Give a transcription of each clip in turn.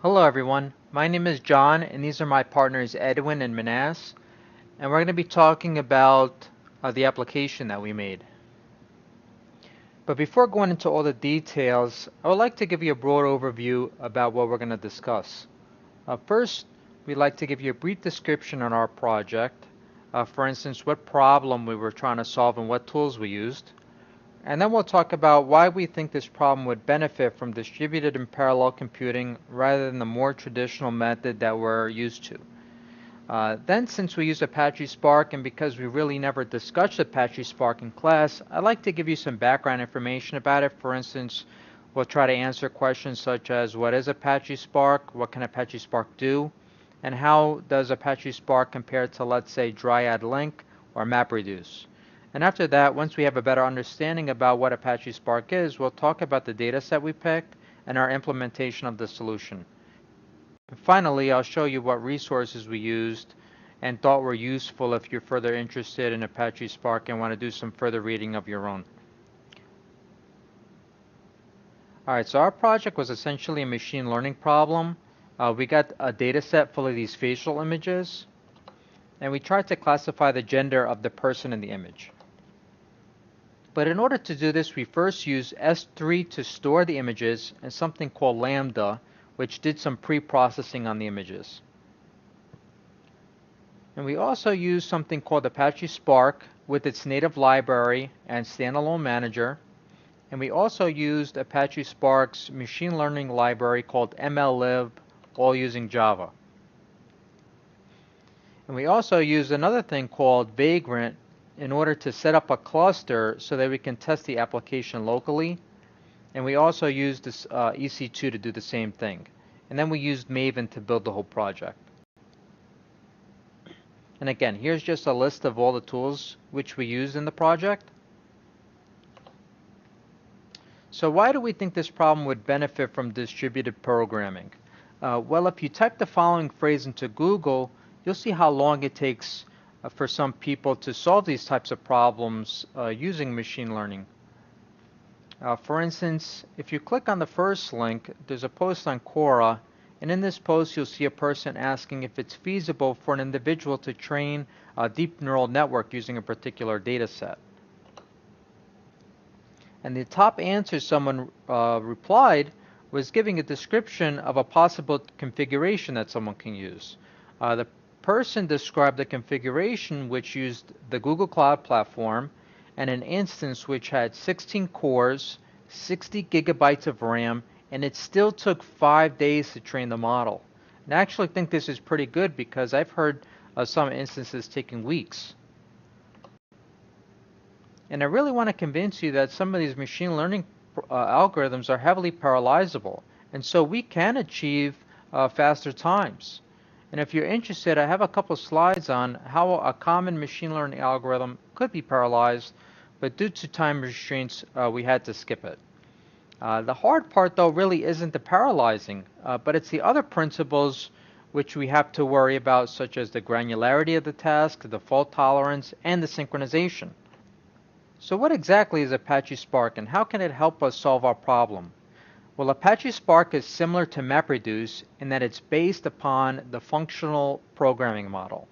Hello everyone, my name is John and these are my partners Edwin and Manas, and we're going to be talking about the application that we made. But before going into all the details, I would like to give you a broad overview about what we're going to discuss. First, we'd like to give you a brief description on our project, for instance, what problem we were trying to solve and what tools we used. And then we'll talk about why we think this problem would benefit from distributed and parallel computing rather than the more traditional method that we're used to. Then, since we use Apache Spark and because we really never discussed Apache Spark in class, I'd like to give you some background information about it. For instance, we'll try to answer questions such as what is Apache Spark, what can Apache Spark do, and how does Apache Spark compare to, let's say, Dryad Link or MapReduce. And after that, once we have a better understanding about what Apache Spark is, we'll talk about the dataset we picked and our implementation of the solution. And finally, I'll show you what resources we used and thought were useful if you're further interested in Apache Spark and want to do some further reading of your own. Alright, so our project was essentially a machine learning problem. We got a data set full of these facial images, and we tried to classify the gender of the person in the image. But in order to do this, we first used S3 to store the images and something called Lambda, which did some pre-processing on the images. And we also used something called Apache Spark with its native library and standalone manager. And we also used Apache Spark's machine learning library called MLlib, all using Java. And we also used another thing called Vagrant in order to set up a cluster so that we can test the application locally. And we also used this EC2 to do the same thing. And then we used Maven to build the whole project. And again, here's just a list of all the tools which we used in the project. So why do we think this problem would benefit from distributed programming? Well, if you type the following phrase into Google, you'll see how long it takes for some people to solve these types of problems using machine learning. For instance, if you click on the first link, there's a post on Quora, and in this post you'll see a person asking if it's feasible for an individual to train a deep neural network using a particular data set. And the top answer someone replied was giving a description of a possible configuration that someone can use. The person described a configuration which used the Google Cloud Platform and an instance which had 16 cores, 60 gigabytes of RAM, and it still took 5 days to train the model. And I actually think this is pretty good because I've heard of some instances taking weeks. And I really want to convince you that some of these machine learning algorithms are heavily parallelizable, and so we can achieve faster times. And if you're interested, I have a couple slides on how a common machine learning algorithm could be parallelized, but due to time restraints, we had to skip it. The hard part, though, really isn't the parallelizing, but it's the other principles which we have to worry about, such as the granularity of the task, the fault tolerance, and the synchronization. So what exactly is Apache Spark and how can it help us solve our problem? Well, Apache Spark is similar to MapReduce in that it's based upon the functional programming model.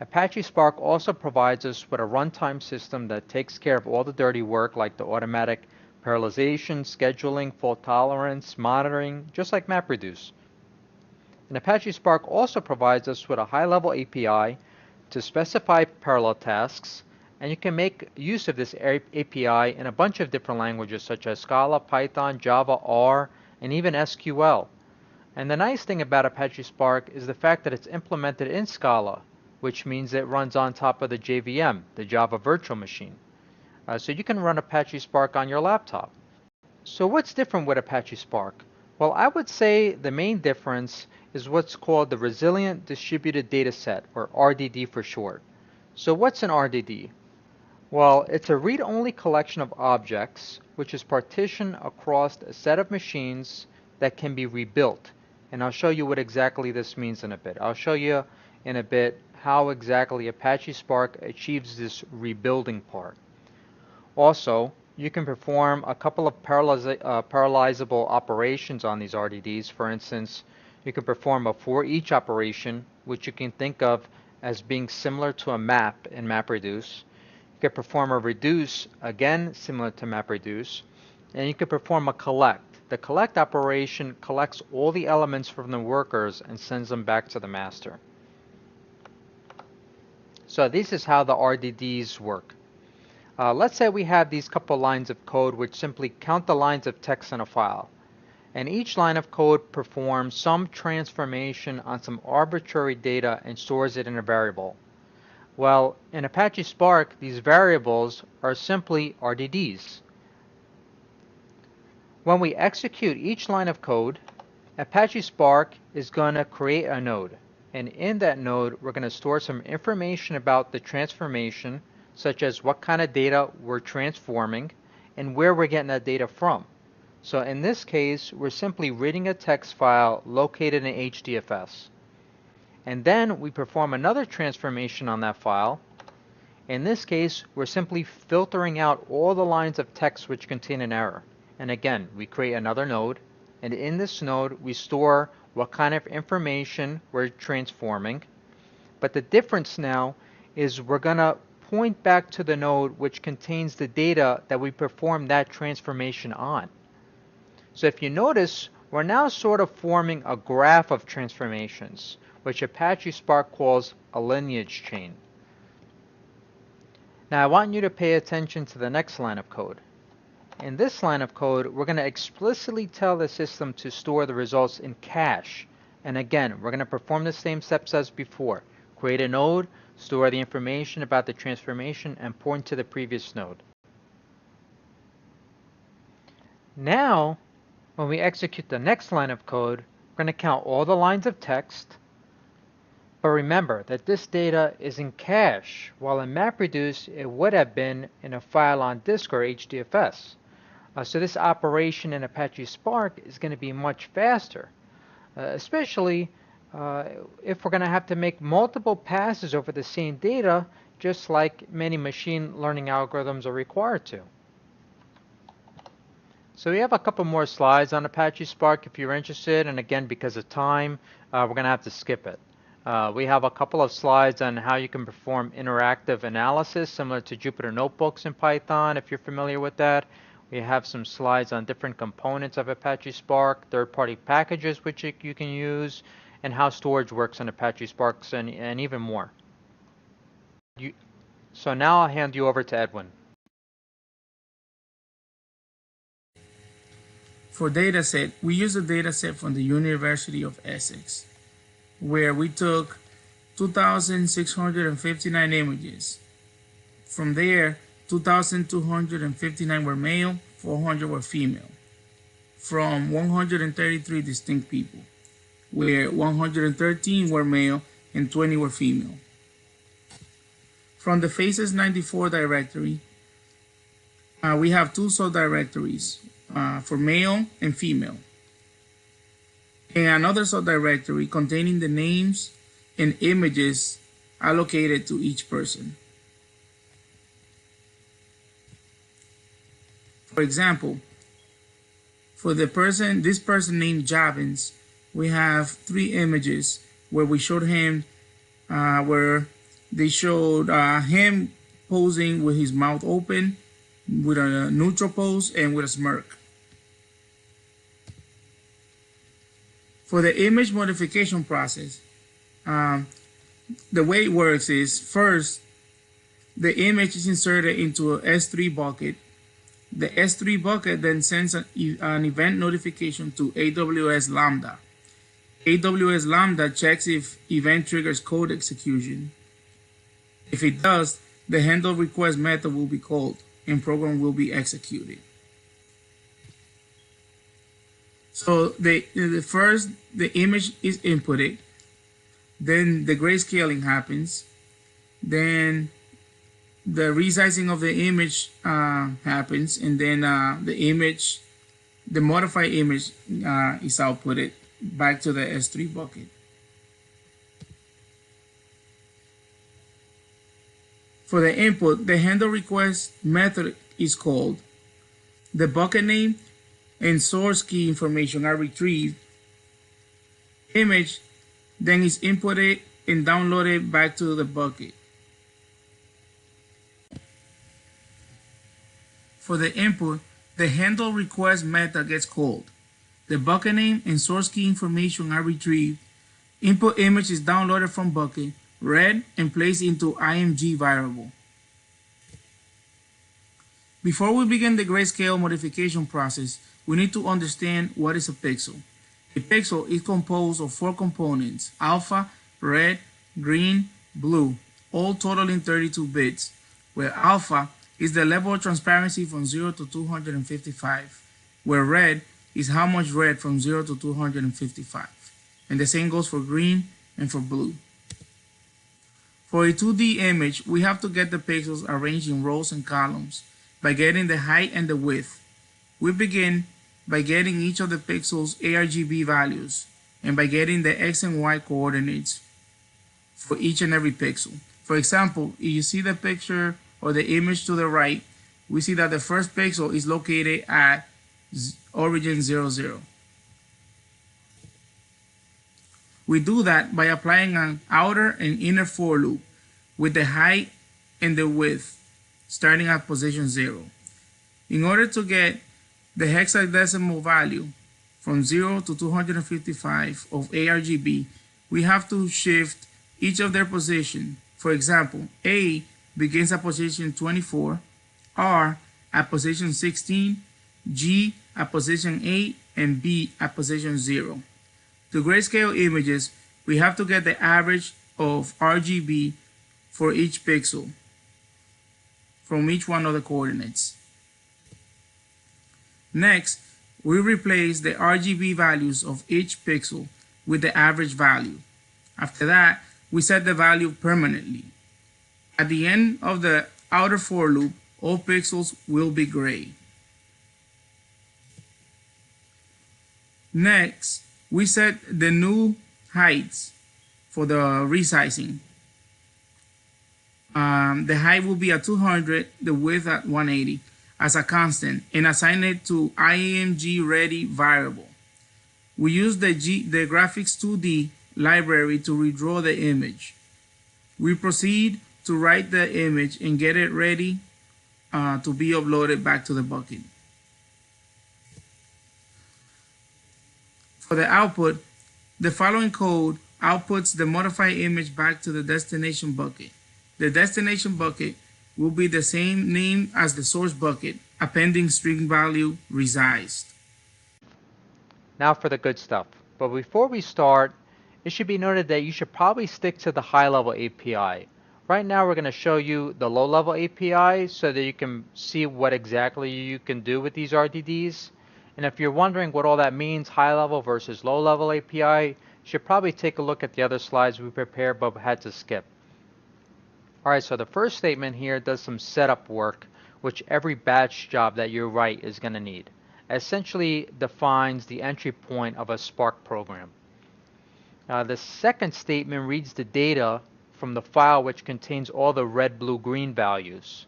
Apache Spark also provides us with a runtime system that takes care of all the dirty work like the automatic parallelization, scheduling, fault tolerance, monitoring, just like MapReduce. And Apache Spark also provides us with a high-level API to specify parallel tasks, and you can make use of this API in a bunch of different languages such as Scala, Python, Java, R, and even SQL. And the nice thing about Apache Spark is the fact that it's implemented in Scala, which means it runs on top of the JVM, the Java Virtual Machine. So you can run Apache Spark on your laptop. So what's different with Apache Spark? Well, I would say the main difference is what's called the Resilient Distributed Data Set, or RDD for short. So what's an RDD? Well, it's a read-only collection of objects which is partitioned across a set of machines that can be rebuilt. And I'll show you what exactly this means in a bit. I'll show you in a bit how exactly Apache Spark achieves this rebuilding part. Also, you can perform a couple of parallelizable operations on these RDDs. For instance, You can perform a for each operation, which you can think of as being similar to a map in MapReduce. You can perform a reduce, again similar to MapReduce, and you can perform a collect. The collect operation collects all the elements from the workers and sends them back to the master. So this is how the RDDs work. Let's say we have these couple lines of code which simply count the lines of text in a file. And each line of code performs some transformation on some arbitrary data and stores it in a variable. Well, in Apache Spark, these variables are simply RDDs. When we execute each line of code, Apache Spark is going to create a node. And in that node, we're going to store some information about the transformation, such as what kind of data we're transforming and where we're getting that data from. So in this case, we're simply reading a text file located in HDFS. And then we perform another transformation on that file. In this case, we're simply filtering out all the lines of text which contain an error. And again, we create another node. And in this node, we store what kind of information we're transforming. But the difference now is we're going to point back to the node which contains the data that we performed that transformation on. So if you notice, we're now sort of forming a graph of transformations, which Apache Spark calls a lineage chain. Now I want you to pay attention to the next line of code. In this line of code, we're going to explicitly tell the system to store the results in cache. And again, we're going to perform the same steps as before. Create a node, store the information about the transformation, and point to the previous node. Now, when we execute the next line of code, we're going to count all the lines of text. But remember that this data is in cache, while in MapReduce it would have been in a file on disk or HDFS. So this operation in Apache Spark is going to be much faster, especially if we're going to have to make multiple passes over the same data, just like many machine learning algorithms are required to. So we have a couple more slides on Apache Spark if you're interested, and again, because of time, we're going to have to skip it. We have a couple of slides on how you can perform interactive analysis similar to Jupyter Notebooks in Python, if you're familiar with that. We have some slides on different components of Apache Spark, third-party packages which you can use, and how storage works on Apache Spark, and even more. So now I'll hand you over to Edwin. For dataset, we use a dataset from the University of Essex, where we took 2,659 images. From there, 2,259 were male, 400 were female, from 133 distinct people, where 113 were male and 20 were female. From the Faces94 directory, we have two subdirectories for male and female, and another subdirectory containing the names and images allocated to each person. For example, for this person named Javins, we have 3 images where we showed him, where they showed him posing with his mouth open, with a neutral pose, and with a smirk. For the image modification process, the way it works is, first, the image is inserted into a S3 bucket. The S3 bucket then sends an event notification to AWS Lambda. AWS Lambda checks if event triggers code execution. If it does, the handle request method will be called and program will be executed. So first the image is inputted, then the grayscaling happens, then the resizing of the image happens, and then the modified image is outputted back to the S3 bucket. For the input, the handle request method is called. The bucket name and source key information are retrieved, Image then is inputted and downloaded back to the bucket. For the input, the handle request method gets called. The bucket name and source key information are retrieved. Input image is downloaded from bucket, read, and placed into IMG variable. Before we begin the grayscale modification process, we need to understand what is a pixel. A pixel is composed of 4 components: alpha, red, green, blue, all totaling 32 bits, where alpha is the level of transparency from 0 to 255, where red is how much red from 0 to 255, and the same goes for green and for blue. For a 2D image, we have to get the pixels arranged in rows and columns by getting the height and the width. We begin by getting each of the pixels' ARGB values and by getting the X and Y coordinates for each and every pixel. For example, if you see the picture or the image to the right, we see that the first pixel is located at origin 00. We do that by applying an outer and inner for loop with the height and the width starting at position 0. In order to get the hexadecimal value from 0 to 255 of ARGB, we have to shift each of their position. For example, A begins at position 24, R at position 16, G at position 8, and B at position 0. To grayscale images, we have to get the average of RGB for each pixel from each one of the coordinates. Next, we replace the RGB values of each pixel with the average value. After that, we set the value permanently. At the end of the outer for loop, all pixels will be gray. Next, we set the new heights for the resizing. The height will be at 200, the width at 180 as a constant, and assign it to IMG ready variable. We use the Graphics 2D library to redraw the image. We proceed to write the image and get it ready to be uploaded back to the bucket. For the output, the following code outputs the modified image back to the destination bucket. The destination bucket will be the same name as the source bucket, appending string value resized. Now for the good stuff. But before we start, it should be noted that you should probably stick to the high-level API. Right now we're going to show you the low-level API so that you can see what exactly you can do with these RDDs. And if you're wondering what all that means, high-level versus low-level API, you should probably take a look at the other slides we prepared but had to skip. Alright, so the first statement here does some setup work, which every batch job that you write is going to need. Essentially defines the entry point of a Spark program. The second statement reads the data from the file which contains all the red, blue, green values.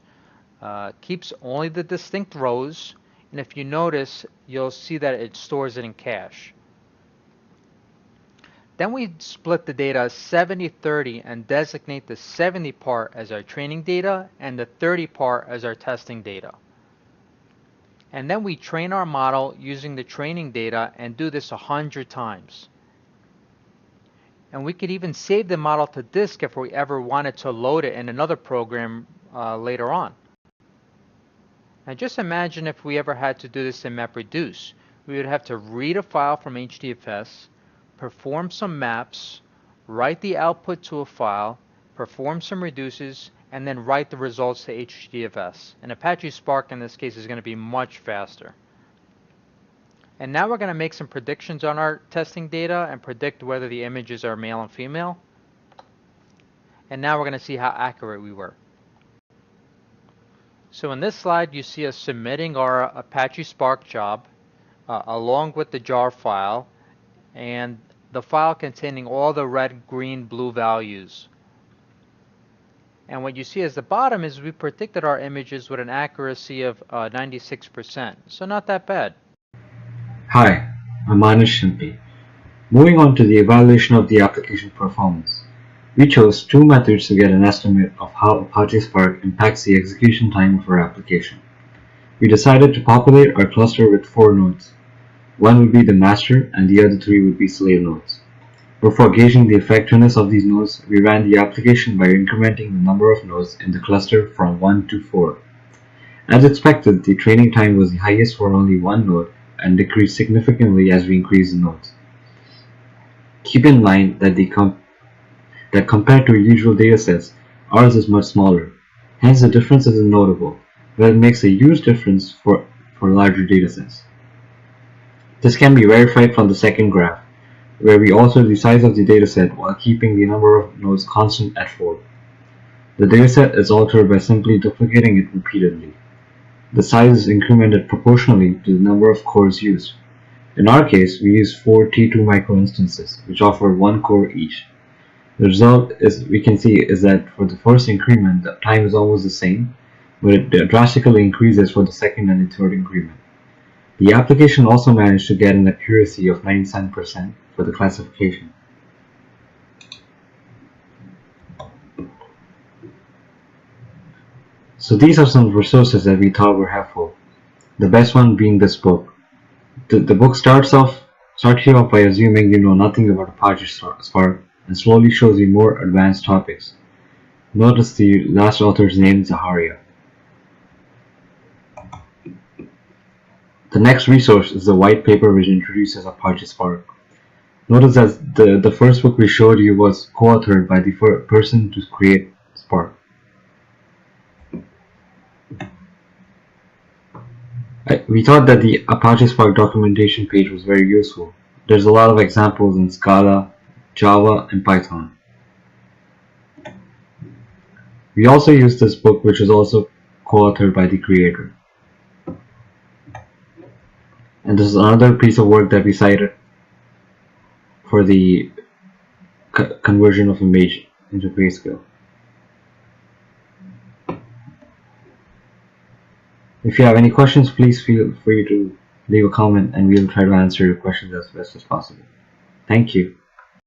Keeps only the distinct rows, and if you notice, you'll see that it stores it in cache. Then we split the data 70-30 and designate the 70 part as our training data and the 30 part as our testing data. And then we train our model using the training data and do this 100 times. And we could even save the model to disk if we ever wanted to load it in another program later on. Now just imagine if we ever had to do this in MapReduce. We would have to read a file from HDFS, perform some maps, write the output to a file, perform some reduces, and then write the results to HDFS. And Apache Spark in this case is going to be much faster. And now we're going to make some predictions on our testing data and predict whether the images are male and female. And now we're going to see how accurate we were. So in this slide you see us submitting our Apache Spark job along with the jar file and the file containing all the red, green, blue values. And what you see as the bottom is we predicted our images with an accuracy of 96%, so not that bad. Hi, I'm Anish Shimpi. Moving on to the evaluation of the application performance. We chose two methods to get an estimate of how Apache Spark impacts the execution time of our application. We decided to populate our cluster with 4 nodes. One would be the master and the other 3 would be slave nodes. Before gauging the effectiveness of these nodes, we ran the application by incrementing the number of nodes in the cluster from 1 to 4. As expected, the training time was the highest for only one node and decreased significantly as we increased the nodes. Keep in mind that compared to usual datasets, ours is much smaller. Hence, the difference isn't notable, but it makes a huge difference for larger datasets. This can be verified from the second graph, where we alter the size of the dataset while keeping the number of nodes constant at 4. The dataset is altered by simply duplicating it repeatedly. The size is incremented proportionally to the number of cores used. In our case, we use 4 T2 microinstances, which offer 1 core each. The result we can see is that for the first increment, the time is almost the same, but it drastically increases for the second and the third increment. The application also managed to get an accuracy of 97% for the classification. So these are some resources that we thought were helpful. The best one being this book. The book starts you off by assuming you know nothing about Apache Spark and slowly shows you more advanced topics. Notice the last author's name, Zaharia. The next resource is the white paper which introduces Apache Spark. Notice that the first book we showed you was co-authored by the person to create Spark. We thought that the Apache Spark documentation page was very useful. There's a lot of examples in Scala, Java, and Python. We also used this book, which is also co-authored by the creator. And this is another piece of work that we cited for the conversion of image into grayscale. If you have any questions, please feel free to leave a comment and we'll try to answer your questions as best as possible. Thank you.